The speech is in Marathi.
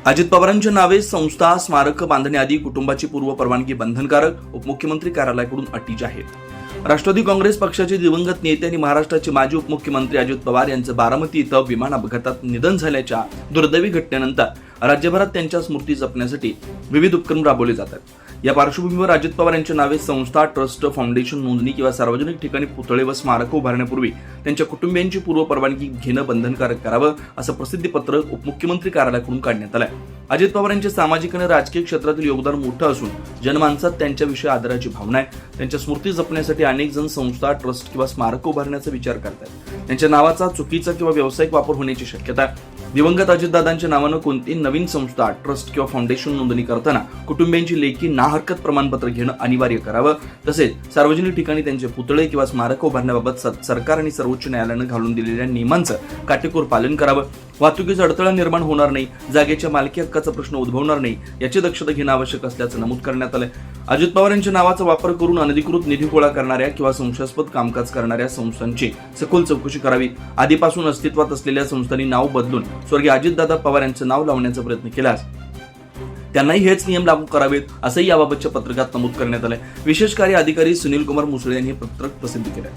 अजित पवारांच्या नावे संस्था, स्मारक बांधण्याआधी कुटुंबाची पूर्व परवानगी बंधनकारक, उपमुख्यमंत्री कार्यालयाकडून अटी जाहीर. राष्ट्रवादी काँग्रेस पक्षाचे दिवंगत नेते आणि महाराष्ट्राचे माजी उपमुख्यमंत्री अजित पवार यांचं बारामती इथं विमान अपघातात निधन झाल्याच्या दुर्दैवी घटनेनंतर राज्यभरात त्यांच्या स्मृती जपण्यासाठी विविध उपक्रम राबवले जातात. या पार्श्वभूमीवर अजित पवार यांच्या नावे संस्था, ट्रस्ट, फाउंडेशन, नोंदणी किंवा सार्वजनिक ठिकाणी पुतळे व स्मारकं उभारण्यापूर्वी त्यांच्या कुटुंबियांची पूर्व परवानगी घेणं बंधनकारक करावं, असं प्रसिद्धीपत्र उपमुख्यमंत्री कार्यालयाकडून काढण्यात आलंय. अजित पवार यांचे सामाजिक आणि राजकीय क्षेत्रातील योगदान मोठं असून जनमानसात त्यांच्याविषयी आदराची भावना आहे. त्यांच्या स्मृती जपण्यासाठी अनेक जण संस्था, ट्रस्ट किंवा स्मारकं उभारण्याचा विचार करतात. त्यांच्या नावाचा चुकीचा किंवा व्यावसायिक वापर होण्याची शक्यता आहे. दिवंगत अजितदादांच्या नावानं कोणती नवीन संस्था, ट्रस्ट किंवा फाउंडेशन नोंदणी करताना कुटुंबियांची लेखी ना हरकत प्रमाणपत्र घेणं अनिवार्य करावं. तसेच सार्वजनिक ठिकाणी त्यांचे पुतळे किंवा स्मारकं उभारण्याबाबत सरकार आणि सर्वोच्च न्यायालयानं घालून दिलेल्या नियमांचं काटेकोर पालन करावं. वाहतुकीचा अडथळा निर्माण होणार नाही, जागेच्या मालकी हक्काचा प्रश्न उद्भवणार नाही, याची दक्षता घेणं आवश्यक असल्याचं नमूद करण्यात आलंय. अजित पवार यांच्या नावाचा वापर करून अनधिकृत निधी गोळा करणाऱ्या किंवा संशयास्पद कामकाज करणाऱ्या संस्थांची सखोल चौकशी करावी. आधीपासून अस्तित्वात असलेल्या संस्थांनी नाव बदलून स्वर्गीय अजितदादा पवार यांचं नाव लावण्याचा प्रयत्न केल्यास त्यांनाही हेच नियम लागू करावेत, असंही याबाबतच्या पत्रकात नमूद करण्यात आलंय. विशेष कार्य अधिकारी सुनील कुमार मुसळे यांनी हे पत्रक प्रसिद्ध केलंय.